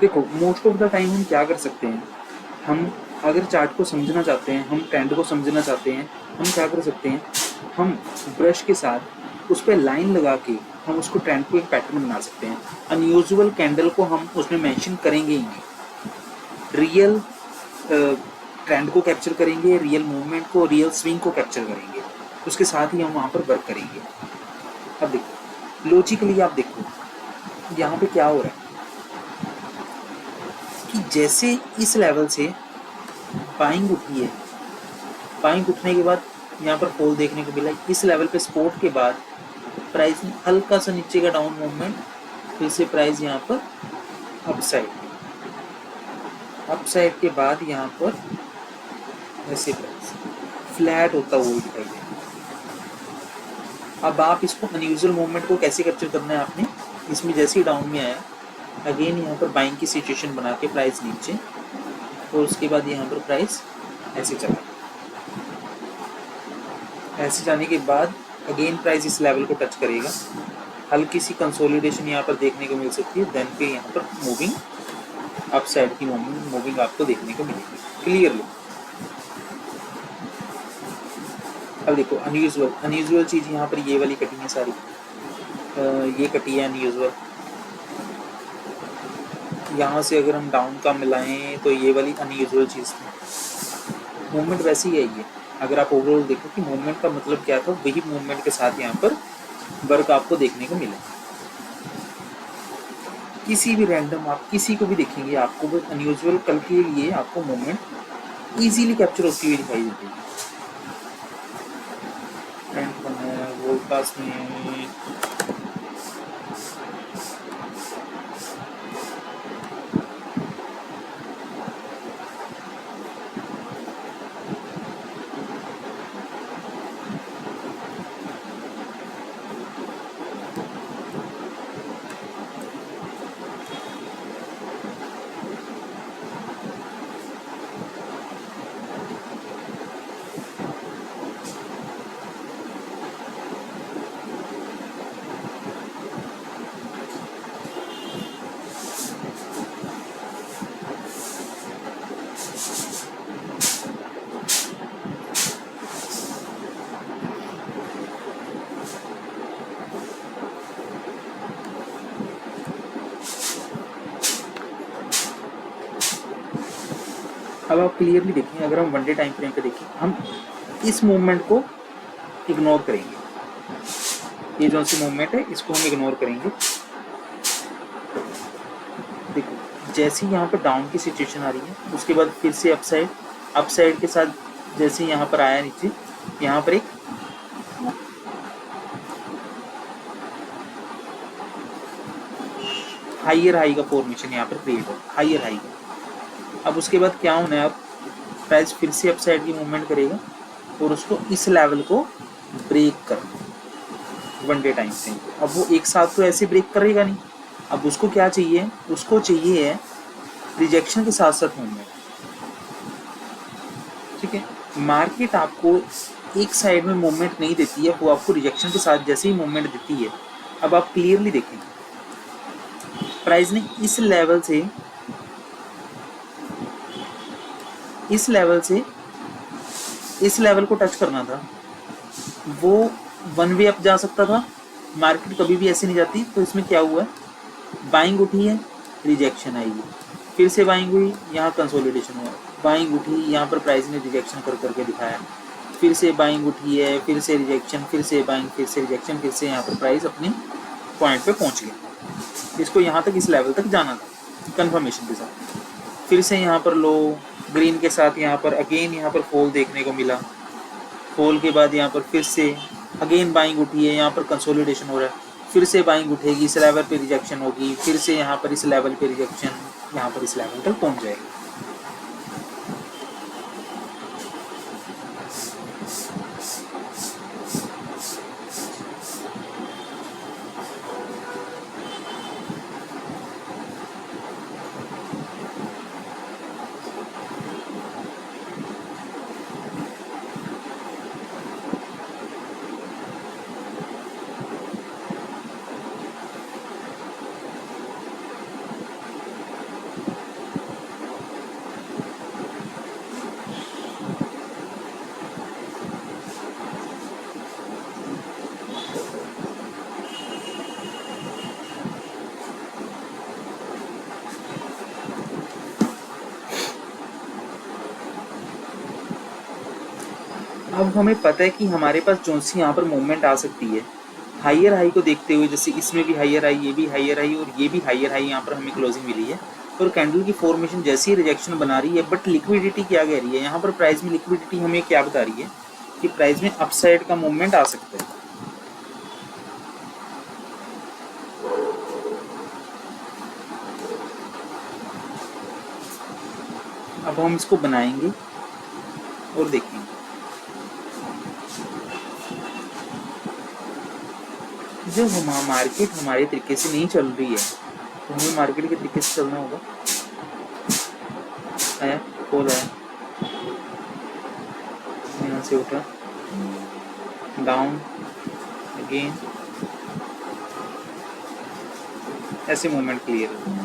देखो most of the time हम क्या कर सकते हैं, हम अगर चार्ट को समझना चाहते हैं, हम ट्रेंड को समझना चाहते हैं, हम क्या कर सकते हैं, हम ब्रश के साथ उस पर लाइन लगा के हम उसको ट्रेंड को एक पैटर्न बना सकते हैं। अनयूजुअल कैंडल को हम उसमें मेंशन करेंगे ही नहीं, रियल ट्रेंड को कैप्चर करेंगे, रियल मूवमेंट को, रियल स्विंग को कैप्चर करेंगे, उसके साथ ही हम वहाँ पर वर्क करेंगे। अब देखो लॉजिकली आप देखो यहाँ पे क्या हो रहा है कि जैसे इस लेवल से बाइंग उठी है, बाइंग उठने के बाद यहाँ पर फॉल देखने को मिला, इस लेवल पे सपोर्ट के बाद प्राइस में हल्का सा नीचे का डाउन मूवमेंट, फिर से प्राइस यहाँ पर अपसाइड के बाद यहाँ पर ऐसे प्राइस फ्लैट होता हुआ दिखाई दे। अब आप इसको अनयूजुअल मूवमेंट को कैसे कैप्चर करना है आपने, इसमें जैसे ही डाउन में आया अगेन यहाँ पर बाइंग की सिचुएशन बना के प्राइस नीचे, और उसके बाद यहाँ पर प्राइस ऐसे चला, ऐसे जाने के बाद अगेन प्राइस इस लेवल को टच करेगा, हल्की सी कंसोलिडेशन यहाँ पर देखने को मिल सकती है, देन फिर यहाँ पर मूविंग अपसाइड की मूविंग आपको देखने को मिलेगी क्लियरली। अब देखो अनयूजुअल चीज़ यहाँ पर ये वाली कटी है सारी, ये कटी है अनयूजुअल। यहाँ से अगर हम डाउन का मिलाएं तो ये वाली अनयूजुअल चीज़ थी। मूवमेंट वैसी ही है ये, अगर आप ओवरऑल देखो कि मूवमेंट का मतलब क्या था, वही मूवमेंट के साथ यहाँ पर वर्क आपको देखने को मिले। किसी भी रैंडम आप किसी को भी देखेंगे आपको वो अनयूजुअल कल के लिए आपको मूवमेंट इजीली कैप्चर होती हुई दिखाई देती है। वोल्टास में अब आप क्लियरली देखें, अगर हम वन डे टाइम फ्रेम पे देखें, हम इस मूवमेंट को इग्नोर करेंगे, ये जो सी मूवमेंट है इसको हम इग्नोर करेंगे। देखो जैसे ही यहाँ पर डाउन की सिचुएशन आ रही है, उसके बाद फिर से अपसाइड के साथ जैसे यहाँ पर आया नीचे, यहाँ पर एक हाइयर हाई का फॉर्मेशन यहाँ पर क्रिएट हो, हाइयर हाई का। अब उसके बाद क्या होना है, अब प्राइस फिर से अपसाइड की मूवमेंट करेगा और उसको इस लेवल को ब्रेक करना वन डे टाइम फ्रेम। अब वो एक साथ तो ऐसे ब्रेक करेगा नहीं, अब उसको क्या चाहिए, उसको चाहिए है रिजेक्शन के साथ साथ मूवमेंट। ठीक है, मार्केट आपको एक साइड में मूवमेंट नहीं देती है, वो आपको रिजेक्शन के साथ जैसे ही मूवमेंट देती है। अब आप क्लियरली देखें, प्राइस ने इस लेवल को टच करना था, वो वन वे अप जा सकता था, मार्केट कभी भी ऐसे नहीं जाती। तो इसमें क्या हुआ, बाइंग उठी है, रिजेक्शन आएगी, फिर से बाइंग हुई, यहाँ कंसोलिडेशन हुआ, बाइंग उठी, यहाँ पर प्राइस ने रिजेक्शन कर करके दिखाया, फिर से बाइंग उठी है, फिर से रिजेक्शन, फिर से बाइंग, फिर से रिजेक्शन, फिर से यहाँ पर प्राइस अपने पॉइंट पे पहुँच गया। इसको यहाँ तक इस लेवल तक जाना था कंफर्मेशन के साथ, फिर से यहाँ पर लो ग्रीन के साथ यहाँ पर अगेन यहाँ पर फॉल देखने को मिला, फॉल के बाद यहाँ पर फिर से अगेन बाइंग उठी है, यहाँ पर कंसोलिडेशन हो रहा है, फिर से बाइंग उठेगी, इस लेवल पे रिजेक्शन होगी, फिर से यहाँ पर इस लेवल पे रिजेक्शन, यहाँ पर इस लेवल तक पहुँच जाएगी। अब हमें पता है कि हमारे पास जो सी यहाँ पर मूवमेंट आ सकती है हाइयर हाई को देखते हुए, जैसे इसमें भी हाइयर हाई, ये भी हाइयर हाई और ये भी हाइयर हाई, यहाँ पर हमें क्लोजिंग मिली है और कैंडल की फॉर्मेशन जैसी रिजेक्शन बना रही है, बट लिक्विडिटी क्या कह रही है यहाँ पर, प्राइस में लिक्विडिटी हमें क्या बता रही है कि प्राइस में अपसाइड का मूवमेंट आ सकता है। अब हम इसको बनाएंगे और देखेंगे। जब मार्केट हमारे तरीके से नहीं चल रही है तो हमें मार्केट के तरीके से चलना होगा। आया कॉल आया, यहाँ से उठा, डाउन अगेन, ऐसे मूवमेंट क्लियर है।